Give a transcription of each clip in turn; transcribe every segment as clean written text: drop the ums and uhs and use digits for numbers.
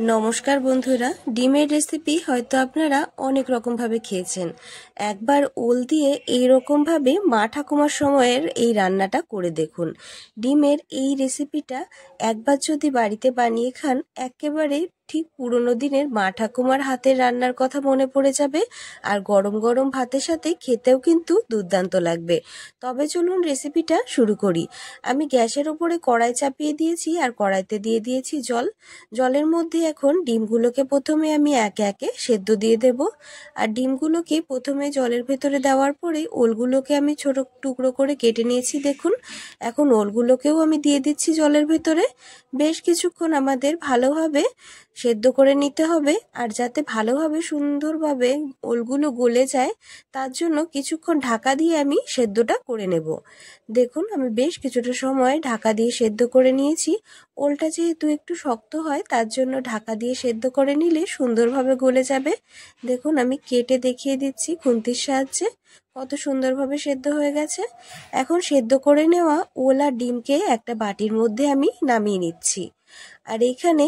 নমস্কার বন্ধুরা, ডিমের রেসিপি হয়তো আপনারা অনেক রকম ভাবে খেয়েছেন। একবার ওল দিয়ে এই রকম ভাবে মা ঠাকুমার সময়ের এই রান্নাটা করে দেখুন। ডিমের এই রেসিপিটা একবার যদি বাড়িতে বানিয়ে খান, একেবারে ঠিক পুরনো দিনের মা ঠাকুমার হাতের রান্নার কথা মনে পড়ে যাবে। আর গরম গরম ভাতের সাথে খেতেও কিন্তু দুর্দান্ত লাগবে। তবে চলুন রেসিপিটা শুরু করি। আমি গ্যাসের ওপরে কড়াই চাপিয়ে দিয়েছি আর কড়াইতে দিয়ে দিয়েছি জল। জলের মধ্যে এখন ডিমগুলোকে প্রথমে আমি একে একে সেদ্ধ দিয়ে দেব। আর ডিমগুলোকে প্রথমে জলের ভেতরে দেওয়ার পরে ওলগুলোকে আমি ছোট টুকরো করে কেটে নিয়েছি। দেখুন, এখন ওলগুলোকেও আমি দিয়ে দিচ্ছি জলের ভেতরে। বেশ কিছুক্ষণ আমাদের ভালোভাবে সেদ্ধ করে নিতে হবে। আর যাতে ভালোভাবে সুন্দরভাবে ওলগুলো গলে যায়, তার জন্য কিছুক্ষণ ঢাকা দিয়ে আমি সেদ্ধটা করে নেব। দেখুন, আমি বেশ কিছুটা সময় ঢাকা দিয়ে সেদ্ধ করে নিয়েছি। ওলটা যেহেতু একটু শক্ত হয়, তার জন্য ঢাকা দিয়ে সেদ্ধ করে নিলে সুন্দরভাবে গলে যাবে। দেখুন, আমি কেটে দেখিয়ে দিচ্ছি খুন্তির সাহায্যে কত সুন্দরভাবে সেদ্ধ হয়ে গেছে। এখন সেদ্ধ করে নেওয়া ওল আর ডিমকে একটা বাটির মধ্যে আমি নামিয়ে নিচ্ছি। আর এইখানে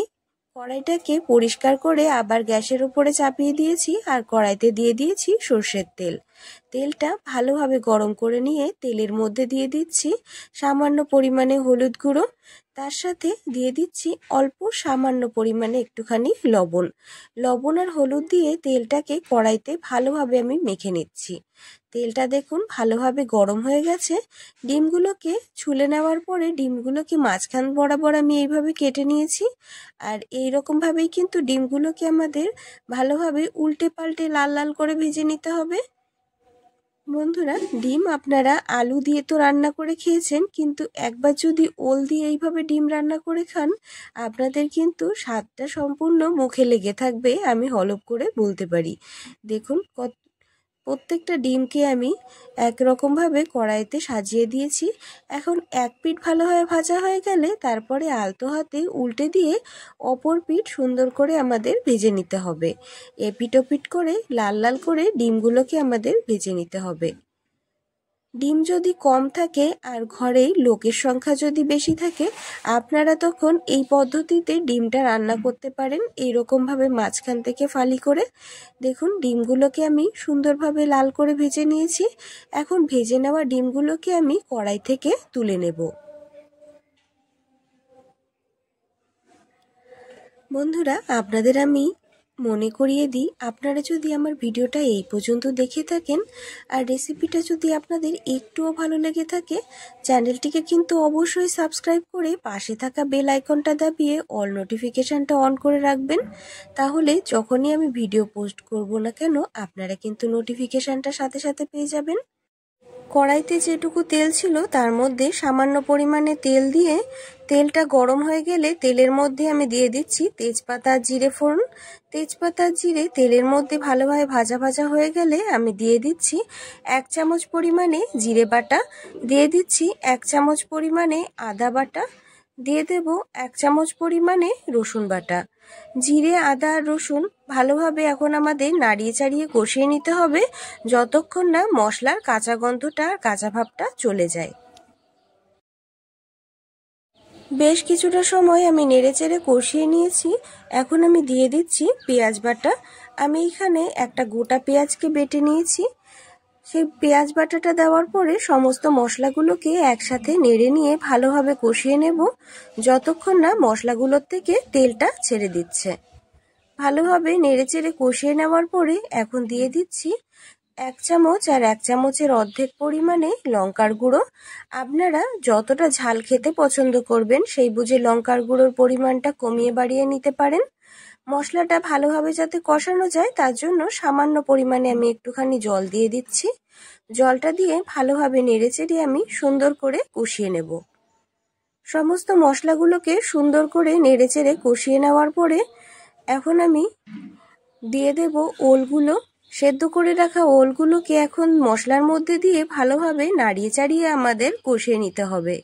কড়াইটাকে পরিষ্কার করে আবার গ্যাসের উপরে চাপিয়ে দিয়েছি আর কড়াইতে দিয়ে দিয়েছি সর্ষের তেল। তেলটা ভালোভাবে গরম করে নিয়ে তেলের মধ্যে দিয়ে দিচ্ছি সামান্য পরিমাণে হলুদ গুঁড়ো। তার সাথে দিয়ে দিচ্ছি অল্প সামান্য পরিমাণে একটুখানি লবণ। লবণ আর হলুদ দিয়ে তেলটাকে কড়াইতে ভালোভাবে আমি মেখে নিচ্ছি। তেলটা দেখুন ভালোভাবে গরম হয়ে গেছে। ডিমগুলোকে ছুলে নেওয়ার পরে ডিমগুলোকে মাঝখান বরাবর আমি এইভাবে কেটে নিয়েছি। আর এইরকম ভাবেই কিন্তু ডিমগুলোকে আমাদের ভালোভাবে উল্টে পাল্টে লাল লাল করে ভেজে নিতে হবে। বন্ধুরা, ডিম আপনারা আলু দিয়ে তো রান্না করে খেয়েছেন, কিন্তু একবার যদি ওল দিয়ে এইভাবে ডিম রান্না করে খান, আপনাদের কিন্তু স্বাদটা সম্পূর্ণ মুখে লেগে থাকবে, আমি হলফ করে বলতে পারি। দেখুন, প্রত্যেকটা ডিমকে আমি একরকমভাবে কড়াইতে সাজিয়ে দিয়েছি। এখন এক পিঠ ভালোভাবে ভাজা হয়ে গেলে তারপরে আলতো হাতে উল্টে দিয়ে অপর পিঠ সুন্দর করে আমাদের ভেজে নিতে হবে। এপিঠ ওপিঠ করে লাল লাল করে ডিমগুলোকে আমাদের ভেজে নিতে হবে। ডিম যদি কম থাকে আর ঘরে লোকের সংখ্যা যদি বেশি থাকে, আপনারা তখন এই পদ্ধতিতে ডিমটা রান্না করতে পারেন, এইরকমভাবে মাঝখান থেকে ফালি করে। দেখুন, ডিমগুলোকে আমি সুন্দরভাবে লাল করে ভেজে নিয়েছি। এখন ভেজে নেওয়া ডিমগুলোকে আমি কড়াই থেকে তুলে নেব। বন্ধুরা, আপনাদের আমি মনে করিয়ে দিই, আপনারা যদি আমার ভিডিওটা এই পর্যন্ত দেখে থাকেন আর রেসিপিটা যদি আপনাদের একটুও ভালো লেগে থাকে, চ্যানেলটিকে কিন্তু অবশ্যই সাবস্ক্রাইব করে পাশে থাকা বেল আইকনটা দাবিয়ে অল নোটিফিকেশানটা অন করে রাখবেন। তাহলে যখনই আমি ভিডিও পোস্ট করব না কেন, আপনারা কিন্তু নোটিফিকেশানটা সাথে সাথে পেয়ে যাবেন। কড়াইতে যেটুকু তেল ছিল তার মধ্যে সামান্য পরিমাণে তেল দিয়ে তেলটা গরম হয়ে গেলে তেলের মধ্যে আমি দিয়ে দিচ্ছি তেজপাতা জিরে ফোড়ন। তেজপাতা জিরে তেলের মধ্যে ভালোভাবে ভাজা ভাজা হয়ে গেলে আমি দিয়ে দিচ্ছি 1 চামচ পরিমাণে জিরে বাটা, দিয়ে দিচ্ছি 1 চামচ পরিমাণে আদা বাটা, দিয়ে দেব 1 চামচ পরিমাণে রসুন বাটা। জিরে আদা আর রসুন ভালোভাবে এখন আমাদের নাড়িয়ে চাড়িয়ে কষিয়ে নিতে হবে, যতক্ষণ না মশলার কাঁচা গন্ধটা আর কাঁচা ভাবটা চলে যায়। বেশ কিছুটা সময় আমি নেড়েচেড়ে কষিয়ে নিয়েছি। এখন আমি দিয়ে দিচ্ছি পেঁয়াজ বাটা। আমি এখানে একটা গোটা পেঁয়াজকে বেটে নিয়েছি। সেই পেঁয়াজ বাটাটা দেওয়ার পরে সমস্ত মশলাগুলোকে একসাথে নেড়ে নিয়ে ভালোভাবে কষিয়ে নেব, যতক্ষণ না মশলাগুলোর থেকে তেলটা ছেড়ে দিচ্ছে। ভালোভাবে নেড়েচেড়ে কষিয়ে নেওয়ার পরে এখন দিয়ে দিচ্ছি 1 চামচ আর 1 চামচের অর্ধেক পরিমাণে লঙ্কার গুঁড়ো। আপনারা যতটা ঝাল খেতে পছন্দ করবেন সেই বুঝে লঙ্কার গুঁড়োর পরিমাণটা কমিয়ে বাড়িয়ে নিতে পারেন। মশলাটা ভালোভাবে যাতে কষানো যায় তার জন্য সামান্য পরিমাণে আমি একটুখানি জল দিয়ে দিচ্ছি। জলটা দিয়ে ভালোভাবে নেড়েচেড়ে আমি সুন্দর করে কষিয়ে নেব। সমস্ত মশলাগুলোকে সুন্দর করে নেড়েচেড়ে কষিয়ে নেওয়ার পরে এখন আমি দিয়ে দেব ওলগুলো। সেদ্ধ করে রাখা ওলগুলোকে এখন মশলার মধ্যে দিয়ে ভালোভাবে নাড়িয়ে চাড়িয়ে আমাদের কষিয়ে নিতে হবে।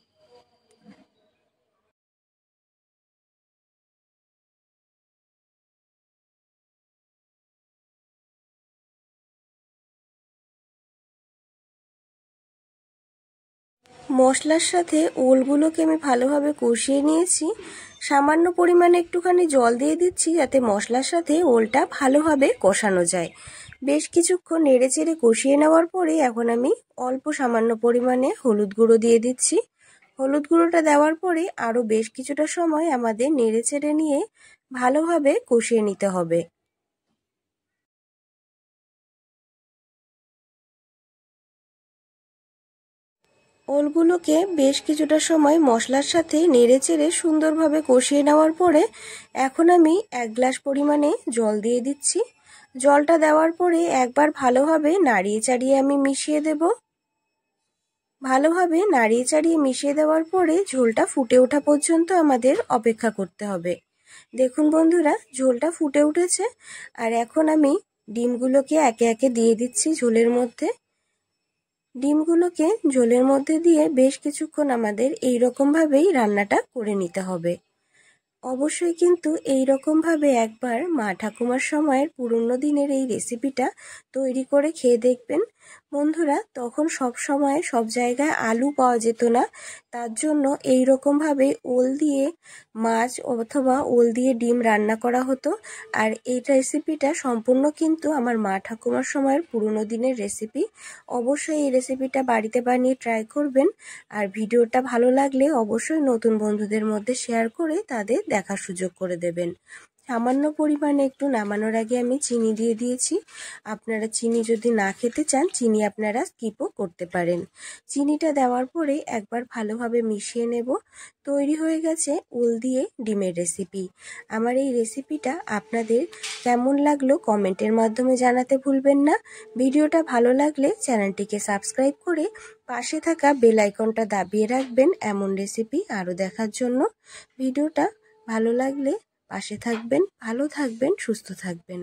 মশলার সাথে ওলগুলোকে আমি ভালোভাবে কষিয়ে নিয়েছি। সামান্য পরিমাণে একটুখানি জল দিয়ে দিচ্ছি যাতে মশলার সাথে ওলটা ভালোভাবে কষানো যায়। বেশ কিছুক্ষণ নেড়েচেড়ে কষিয়ে নেওয়ার পরে এখন আমি অল্প সামান্য পরিমাণে হলুদ গুঁড়ো দিয়ে দিচ্ছি। হলুদ গুঁড়োটা দেওয়ার পরে আরও বেশ কিছুটা সময় আমাদের নেড়েচেড়ে নিয়ে ভালোভাবে কষিয়ে নিতে হবে। ওলগুলোকে বেশ কিছুটা সময় মশলার সাথে নেড়েচেড়ে সুন্দরভাবে কষিয়ে নেওয়ার পরে এখন আমি 1 গ্লাস পরিমাণে জল দিয়ে দিচ্ছি। জলটা দেওয়ার পরে একবার ভালোভাবে নাড়িয়ে চাড়িয়ে আমি মিশিয়ে দেব। ভালোভাবে নাড়িয়ে চাড়িয়ে মিশিয়ে দেওয়ার পরে ঝোলটা ফুটে ওঠা পর্যন্ত আমাদের অপেক্ষা করতে হবে। দেখুন বন্ধুরা, ঝোলটা ফুটে উঠেছে আর এখন আমি ডিমগুলোকে একে একে দিয়ে দিচ্ছি ঝোলের মধ্যে। ডিমগুলোকে ঝোলের মধ্যে দিয়ে বেশ কিছুক্ষণ আমাদের এই রকমভাবেই রান্নাটা করে নিতে হবে। অবশ্যই কিন্তু এই রকমভাবে একবার মা ঠাকুমার সময়ের পুরনো দিনের এই রেসিপিটা তৈরি করে খেয়ে দেখবেন বন্ধুরা। তখন সব সময় সব জায়গায় আলু পাওয়া যেত না, তার জন্য এই রকমভাবে ওল দিয়ে মাছ অথবা ওল দিয়ে ডিম রান্না করা হতো। আর এই রেসিপিটা সম্পূর্ণ কিন্তু আমার মা ঠাকুমার সময়ের পুরনো দিনের রেসিপি। অবশ্যই এই রেসিপিটা বাড়িতে বানিয়ে ট্রাই করবেন। আর ভিডিওটা ভালো লাগলে অবশ্যই নতুন বন্ধুদের মধ্যে শেয়ার করে তাদের দেখার সুযোগ করে দেবেন। সামান্য পরিমাণে একটু নামানোর আগে আমি চিনি দিয়ে দিয়েছি। আপনারা চিনি যদি না খেতে চান চিনি আপনারা স্কিপও করতে পারেন। চিনিটা দেওয়ার পরে একবার ভালোভাবে মিশিয়ে নেব। তৈরি হয়ে গেছে ওল দিয়ে ডিমের রেসিপি। আমার এই রেসিপিটা আপনাদের কেমন লাগলো কমেন্টের মাধ্যমে জানাতে ভুলবেন না। ভিডিওটা ভালো লাগলে চ্যানেলটিকে সাবস্ক্রাইব করে পাশে থাকা বেল আইকনটা দাবিয়ে রাখবেন এমন রেসিপি আরও দেখার জন্য। ভিডিওটা ভালো লাগলে পাশে থাকবেন, ভালো থাকবেন, সুস্থ থাকবেন।